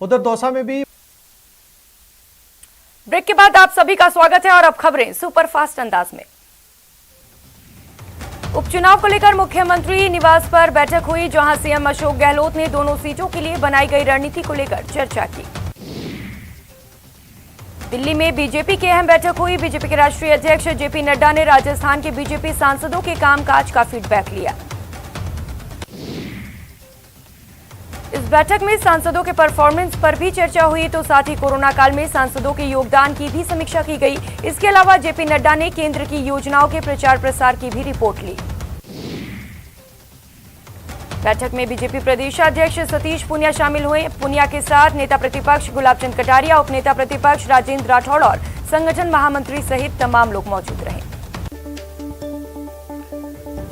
उधर दौसा में भी। ब्रेक के बाद आप सभी का स्वागत है और अब खबरें सुपरफास्ट अंदाज में। उपचुनाव को लेकर मुख्यमंत्री निवास पर बैठक हुई, जहां सीएम अशोक गहलोत ने दोनों सीटों के लिए बनाई गई रणनीति को लेकर चर्चा की। दिल्ली में बीजेपी की अहम बैठक हुई। बीजेपी के राष्ट्रीय अध्यक्ष जेपी नड्डा ने राजस्थान के बीजेपी सांसदों के कामकाज का फीडबैक लिया। इस बैठक में सांसदों के परफॉर्मेंस पर भी चर्चा हुई, तो साथ ही कोरोना काल में सांसदों के योगदान की भी समीक्षा की गई। इसके अलावा जेपी नड्डा ने केंद्र की योजनाओं के प्रचार प्रसार की भी रिपोर्ट ली। बैठक में बीजेपी प्रदेशाध्यक्ष सतीश पूनिया शामिल हुए। पूनिया के साथ नेता प्रतिपक्ष गुलाब चंद कटारिया, उपनेता प्रतिपक्ष राजेंद्र राठौड़ और संगठन महामंत्री सहित तमाम लोग मौजूद रहे।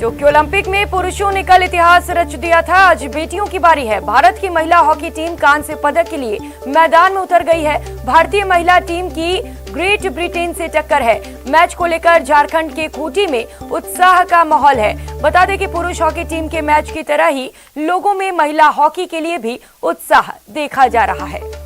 टोक्यो ओलंपिक में पुरुषों ने कल इतिहास रच दिया था। आज बेटियों की बारी है। भारत की महिला हॉकी टीम कांस्य पदक के लिए मैदान में उतर गई है। भारतीय महिला टीम की ग्रेट ब्रिटेन से टक्कर है। मैच को लेकर झारखंड के खूंटी में उत्साह का माहौल है। बता दें कि पुरुष हॉकी टीम के मैच की तरह ही लोगों में महिला हॉकी के लिए भी उत्साह देखा जा रहा है।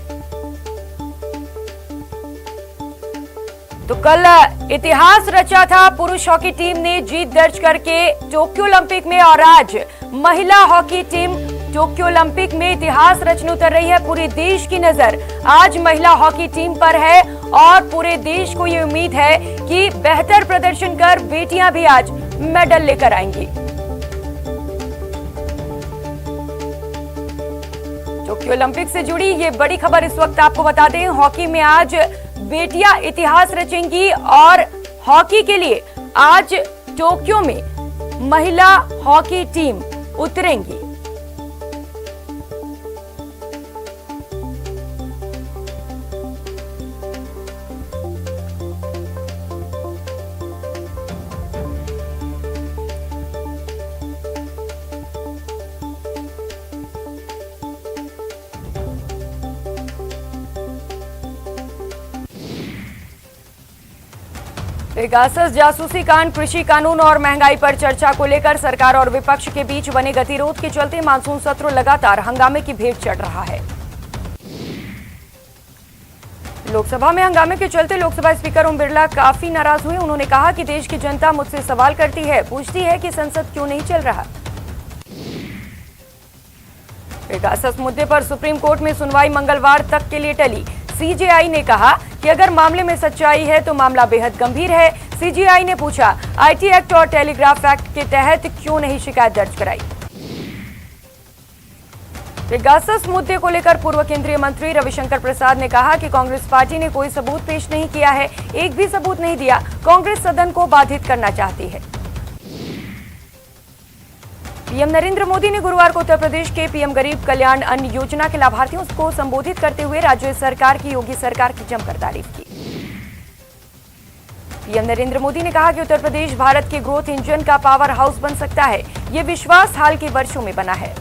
तो कल इतिहास रचा था पुरुष हॉकी टीम ने जीत दर्ज करके टोक्यो ओलंपिक में, और आज महिला हॉकी टीम टोक्यो ओलंपिक में इतिहास रचने उतर रही है। पूरे देश की नजर आज महिला हॉकी टीम पर है और पूरे देश को ये उम्मीद है कि बेहतर प्रदर्शन कर बेटियां भी आज मेडल लेकर आएंगी। टोक्यो ओलंपिक से जुड़ी ये बड़ी खबर इस वक्त आपको बता दें। हॉकी में आज बेटियां इतिहास रचेंगी और हॉकी के लिए आज टोक्यो में महिला हॉकी टीम उतरेंगी। पेगासस जासूसी कांड, कृषि कानून और महंगाई पर चर्चा को लेकर सरकार और विपक्ष के बीच बने गतिरोध के चलते मानसून सत्र लगातार हंगामे की भेंट चढ़ रहा है। लोकसभा में हंगामे के चलते लोकसभा स्पीकर ओम बिरला काफी नाराज हुए। उन्होंने कहा कि देश की जनता मुझसे सवाल करती है, पूछती है कि संसद क्यों नहीं चल रहा। पेगासस मुद्दे पर सुप्रीम कोर्ट में सुनवाई मंगलवार तक के लिए टली। सीजेआई ने कहा कि अगर मामले में सच्चाई है तो मामला बेहद गंभीर है। सीजेआई ने पूछा, आईटी एक्ट और टेलीग्राफ एक्ट के तहत क्यों नहीं शिकायत दर्ज कराई। पेगासस मुद्दे को लेकर पूर्व केंद्रीय मंत्री रविशंकर प्रसाद ने कहा कि कांग्रेस पार्टी ने कोई सबूत पेश नहीं किया है, एक भी सबूत नहीं दिया। कांग्रेस सदन को बाधित करना चाहती है। पीएम नरेंद्र मोदी ने गुरुवार को उत्तर प्रदेश के पीएम गरीब कल्याण अन्न योजना के लाभार्थियों को संबोधित करते हुए राज्य सरकार की, योगी सरकार की जमकर तारीफ की। पीएम नरेंद्र मोदी ने कहा कि उत्तर प्रदेश भारत के ग्रोथ इंजन का पावर हाउस बन सकता है। ये विश्वास हाल के वर्षों में बना है।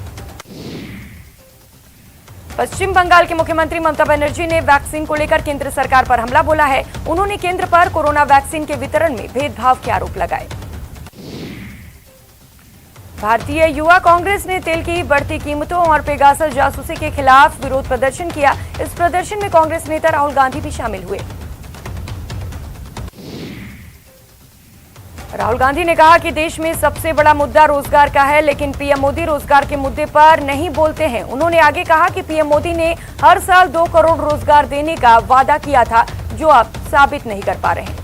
पश्चिम बंगाल के मुख्यमंत्री ममता बनर्जी ने वैक्सीन को लेकर केंद्र सरकार पर हमला बोला है। उन्होंने केंद्र पर कोरोना वैक्सीन के वितरण में भेदभाव के आरोप लगाए। भारतीय युवा कांग्रेस ने तेल की बढ़ती कीमतों और पेगासस जासूसी के खिलाफ विरोध प्रदर्शन किया। इस प्रदर्शन में कांग्रेस नेता राहुल गांधी भी शामिल हुए। राहुल गांधी ने कहा कि देश में सबसे बड़ा मुद्दा रोजगार का है, लेकिन पीएम मोदी रोजगार के मुद्दे पर नहीं बोलते हैं। उन्होंने आगे कहा कि पीएम मोदी ने हर साल 2 करोड़ रोजगार देने का वादा किया था, जो अब साबित नहीं कर पा रहे हैं।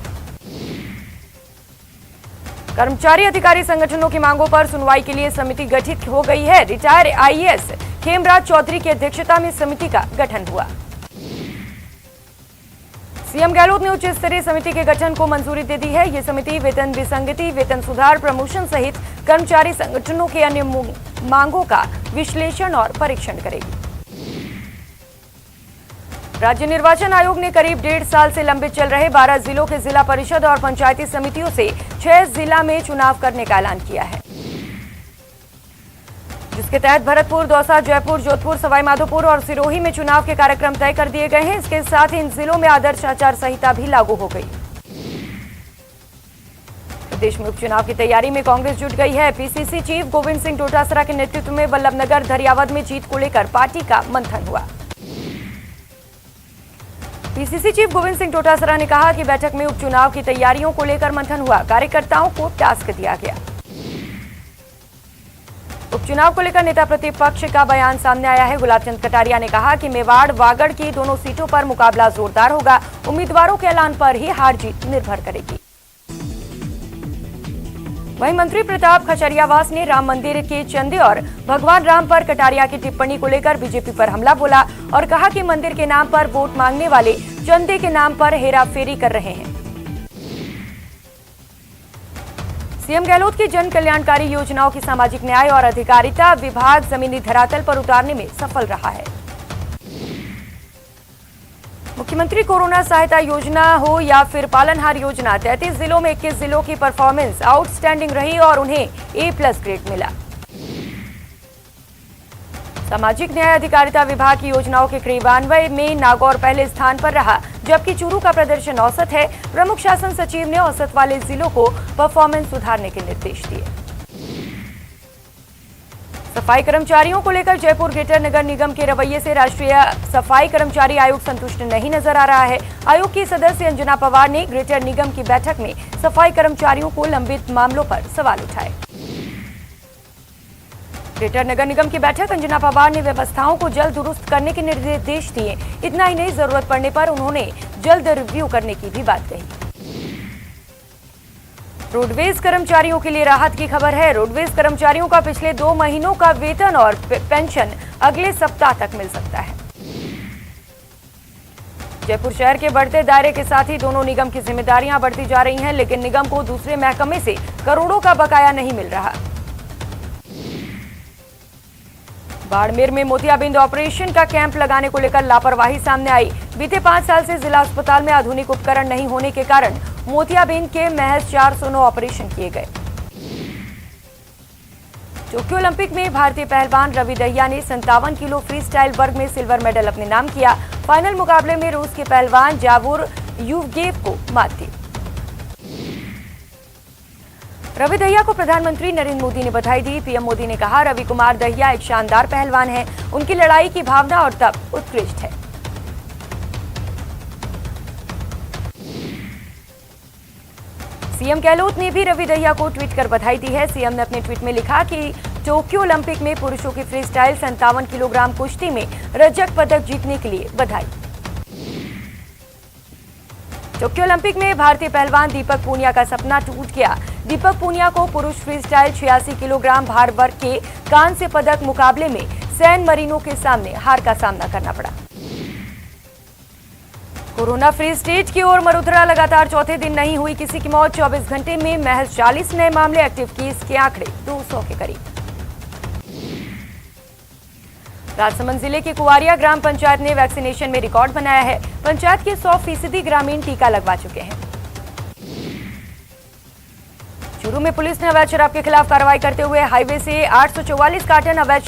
कर्मचारी अधिकारी संगठनों की मांगों पर सुनवाई के लिए समिति गठित हो गई है। रिटायर आईएएस खेमराज चौधरी की अध्यक्षता में समिति का गठन हुआ। सीएम गहलोत ने उच्च स्तरीय समिति के गठन को मंजूरी दे दी है। ये समिति वेतन विसंगति, वेतन सुधार, प्रमोशन सहित कर्मचारी संगठनों के अन्य मांगों का विश्लेषण और परीक्षण करेगी। राज्य निर्वाचन आयोग ने करीब 1.5 साल से लंबित चल रहे 12 जिलों के जिला परिषद और पंचायती समितियों से 6 जिला में चुनाव करने का ऐलान किया है, जिसके तहत भरतपुर, दौसा, जयपुर, जोधपुर, सवाईमाधोपुर और सिरोही में चुनाव के कार्यक्रम तय कर दिए गए हैं। इसके साथ ही इन जिलों में आदर्श आचार संहिता भी लागू हो गई। प्रदेश में उपचुनाव की तैयारी में कांग्रेस जुट गई है। पीसीसी चीफ गोविंद सिंह डोटासरा के नेतृत्व में वल्लभनगर, धरियावद में जीत को लेकर पार्टी का मंथन हुआ। पीसीसी चीफ गोविंद सिंह डोटासरा ने कहा कि बैठक में उपचुनाव की तैयारियों को लेकर मंथन हुआ, कार्यकर्ताओं को टास्क दिया गया। उपचुनाव को लेकर नेता प्रतिपक्ष का बयान सामने आया है। गुलाबचंद कटारिया ने कहा कि मेवाड़ वागड़ की दोनों सीटों पर मुकाबला जोरदार होगा, उम्मीदवारों के ऐलान पर ही हार जीत निर्भर करेगी। वहीं मंत्री प्रताप खचरियावास ने राम मंदिर के चंदे और भगवान राम पर कटारिया की टिप्पणी को लेकर बीजेपी पर हमला बोला और कहा कि मंदिर के नाम पर वोट मांगने वाले चंदे के नाम पर हेराफेरी कर रहे हैं। सीएम गहलोत की जन कल्याणकारी योजनाओं की सामाजिक न्याय और अधिकारिता विभाग जमीनी धरातल पर उतारने में सफल रहा है। मुख्यमंत्री कोरोना सहायता योजना हो या फिर पालनहार योजना, 33 जिलों में 21 जिलों की परफॉर्मेंस आउटस्टैंडिंग रही और उन्हें A+ ग्रेड मिला। सामाजिक न्याय अधिकारिता विभाग की योजनाओं के क्रियान्वयन में नागौर पहले स्थान पर रहा, जबकि चूरू का प्रदर्शन औसत है। प्रमुख शासन सचिव ने औसत वाले जिलों को परफॉर्मेंस सुधारने के निर्देश दिए। सफाई कर्मचारियों को लेकर जयपुर ग्रेटर नगर निगम के रवैये से राष्ट्रीय सफाई कर्मचारी आयोग संतुष्ट नहीं नजर आ रहा है। आयोग की सदस्य अंजना पवार ने ग्रेटर निगम की बैठक में सफाई कर्मचारियों को लंबित मामलों पर सवाल उठाए। ग्रेटर नगर निगम की बैठक अंजना पवार ने व्यवस्थाओं को जल्द दुरुस्त करने के निर्देश दिए। इतना ही नहीं, जरूरत पड़ने पर उन्होंने जल्द रिव्यू करने की भी बात कही। रोडवेज कर्मचारियों के लिए राहत की खबर है। रोडवेज कर्मचारियों का पिछले 2 महीनों का वेतन और पेंशन अगले सप्ताह तक मिल सकता है। जयपुर शहर के बढ़ते दायरे के साथ ही दोनों निगम की जिम्मेदारियां बढ़ती जा रही हैं, लेकिन निगम को दूसरे महकमे से करोड़ों का बकाया नहीं मिल रहा। बाड़मेर में मोतियाबिंद ऑपरेशन का कैंप लगाने को लेकर लापरवाही सामने आई। बीते 5 साल से जिला अस्पताल में आधुनिक उपकरण नहीं होने के कारण मोतियाबिंद के महज 409 ऑपरेशन किए गए। टोक्यो ओलंपिक में भारतीय पहलवान रवि दहिया ने 57 किलो फ्री स्टाइल वर्ग में सिल्वर मेडल अपने नाम किया। फाइनल मुकाबले में रूस के पहलवान जावुर यूवगेव को मात दी। रवि दहिया को प्रधानमंत्री नरेंद्र मोदी ने बधाई दी। पीएम मोदी ने कहा, रवि कुमार दहिया एक शानदार पहलवान हैं। उनकी लड़ाई की भावना और तप उत्कृष्ट है। सीएम गहलोत ने भी रवि दहिया को ट्वीट कर बधाई दी है। सीएम ने अपने ट्वीट में लिखा कि टोक्यो ओलंपिक में पुरुषों की फ्री स्टाइल 57 किलोग्राम कुश्ती में रजत पदक जीतने के लिए बधाई। टोक्यो ओलंपिक में भारतीय पहलवान दीपक पूनिया का सपना टूट गया। दीपक पूनिया को पुरुष फ्री स्टाइल 86 किलोग्राम भार वर्ग के कांस्य पदक मुकाबले में सैन मरीनो के सामने हार का सामना करना पड़ा। कोरोना फ्री स्टेट की ओर मरुधरा लगातार चौथे दिन नहीं हुई किसी की मौत। 24 घंटे में महज 40 नए मामले, एक्टिव केस के आंकड़े 200 के करीब। राजसमंद जिले के कुवारिया ग्राम पंचायत ने वैक्सीनेशन में रिकॉर्ड बनाया है। पंचायत के 100% ग्रामीण टीका लगवा चुके हैं। चूरू में पुलिस ने अवैध शराब के खिलाफ कार्रवाई करते हुए हाईवे से 844 कार्टन अवैध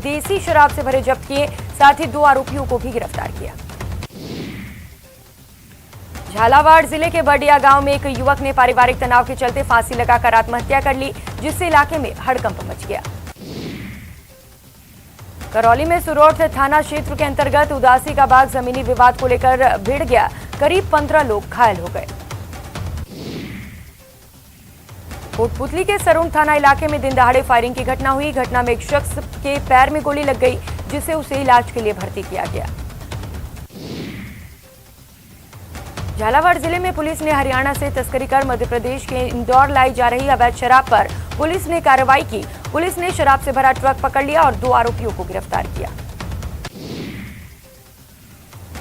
देसी शराब से भरे जब्त किए। साथ ही 2 आरोपियों को भी गिरफ्तार किया। झालावाड़ जिले के बडिया गांव में एक युवक ने पारिवारिक तनाव के चलते फांसी लगाकर आत्महत्या कर ली, जिससे इलाके में हड़कंप मच गया। करौली में सुरौठ थाना क्षेत्र के अंतर्गत उदासी का बाग जमीनी विवाद को लेकर भिड़ गया। करीब 15 लोग घायल हो गए। कोटपुतली के सरुण थाना इलाके में दिन दहाड़े फायरिंग की घटना हुई। घटना में एक शख्स के पैर में गोली लग गई, जिसे उसे इलाज के लिए भर्ती किया गया। झालावाड़ जिले में पुलिस ने हरियाणा से तस्करी कर मध्य प्रदेश के इंदौर लाई जा रही अवैध शराब पर पुलिस ने कार्रवाई की। पुलिस ने शराब से भरा ट्रक पकड़ लिया और 2 आरोपियों को गिरफ्तार किया।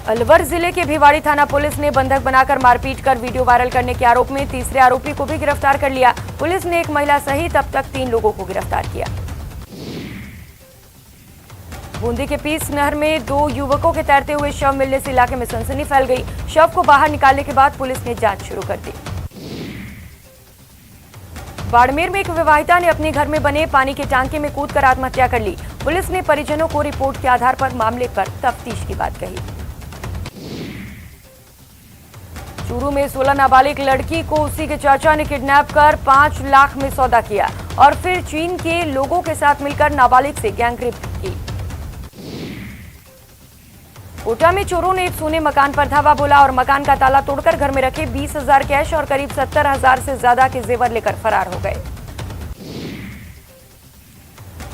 अलवर जिले के भिवाड़ी थाना पुलिस ने बंधक बनाकर मारपीट कर वीडियो वायरल करने के आरोप में तीसरे आरोपी को भी गिरफ्तार कर लिया। पुलिस ने एक महिला सहित अब तक 3 लोगों को गिरफ्तार किया। बूंदी के पीस नहर में 2 युवकों के तैरते हुए शव मिलने से इलाके में सनसनी फैल गई। शव को बाहर निकालने के बाद पुलिस ने जांच शुरू कर दी। बाड़मेर में एक विवाहिता ने अपने घर में बने पानी के टांके में कूदकर आत्महत्या कर ली। पुलिस ने परिजनों को रिपोर्ट के आधार पर मामले पर तफ्तीश की बात कही। चूरू में 16 नाबालिग लड़की को उसी के चाचा ने किडनैप कर 5 लाख में सौदा किया और फिर चीन के लोगों के साथ मिलकर नाबालिग से गैंगरेप की। कोटा में चोरों ने एक सोने मकान पर धावा बोला और मकान का ताला तोड़कर घर में रखे 20,000 कैश और करीब 70,000 से ज्यादा के जेवर लेकर फरार हो गए।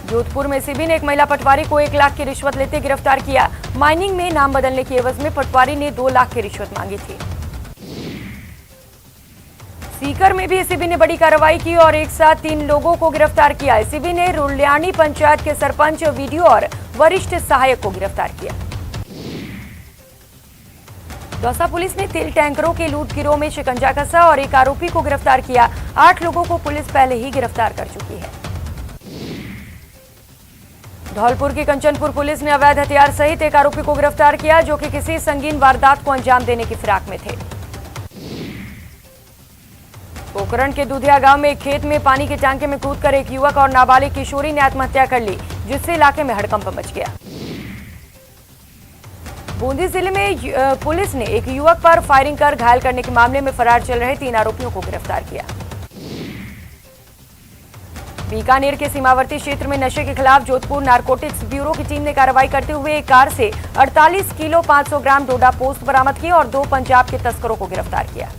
जोधपुर में सीबी ने एक महिला पटवारी को 1 लाख की रिश्वत लेते गिरफ्तार किया। माइनिंग में नाम बदलने की एवज में पटवारी ने 2 लाख की रिश्वत मांगी थी। सीकर में भी एसीबी ने बड़ी कार्रवाई की और एक साथ 3 लोगों को गिरफ्तार किया। एसीबी ने रुल्यानी पंचायत के सरपंच, वीडियो और वरिष्ठ सहायक को गिरफ्तार किया। दौसा पुलिस ने तेल टैंकरों के लूट गिरोह में शिकंजा कसा और एक आरोपी को गिरफ्तार किया। 8 लोगों को पुलिस पहले ही गिरफ्तार कर चुकी है। धौलपुर की कंचनपुर पुलिस ने अवैध हथियार सहित एक आरोपी को गिरफ्तार किया जो कि किसी संगीन वारदात को अंजाम देने की फिराक में थे। पोखरण के दुधिया गांव में एक खेत में पानी के टांके में कूदकर एक युवक और नाबालिग किशोरी ने आत्महत्या कर ली, जिससे इलाके में हड़कंप मच गया। बूंदी जिले में पुलिस ने एक युवक पर फायरिंग कर घायल करने के मामले में फरार चल रहे 3 आरोपियों को गिरफ्तार किया। बीकानेर के सीमावर्ती क्षेत्र में नशे के खिलाफ जोधपुर नारकोटिक्स ब्यूरो की टीम ने कार्रवाई करते हुए एक कार से 48 किलो 500 ग्राम डोडा पोस्ट बरामद किए और 2 पंजाब के तस्करों को गिरफ्तार किया।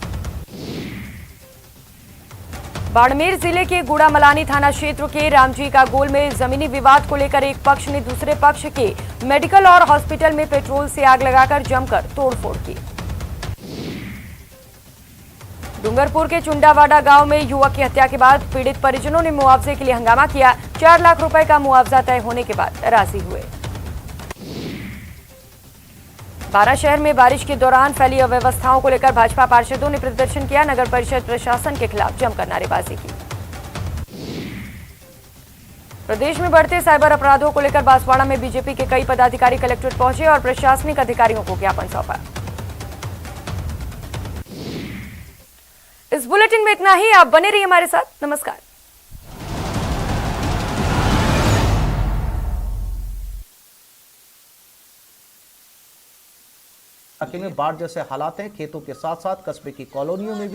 बाड़मेर जिले के गुड़ामलानी थाना क्षेत्र के रामजी का गोल में जमीनी विवाद को लेकर एक पक्ष ने दूसरे पक्ष के मेडिकल और हॉस्पिटल में पेट्रोल से आग लगाकर जमकर तोड़फोड़ की। डूंगरपुर के चुंडावाड़ा गांव में युवक की हत्या के बाद पीड़ित परिजनों ने मुआवजे के लिए हंगामा किया। 4 लाख रुपए का मुआवजा तय होने के बाद राजी हुए। बारा शहर में बारिश के दौरान फैली अव्यवस्थाओं को लेकर भाजपा पार्षदों ने प्रदर्शन किया। नगर परिषद प्रशासन के खिलाफ जमकर नारेबाजी की। प्रदेश में बढ़ते साइबर अपराधों को लेकर बांसवाड़ा में बीजेपी के कई पदाधिकारी कलेक्ट्रेट पहुंचे और प्रशासनिक अधिकारियों को ज्ञापन सौंपा। इस बुलेटिन में इतना ही। आप बने रहिए हमारे साथ। नमस्कार। इलाके में बाढ़ जैसे हालात हैं। खेतों के साथ साथ कस्बे की कॉलोनियों में भी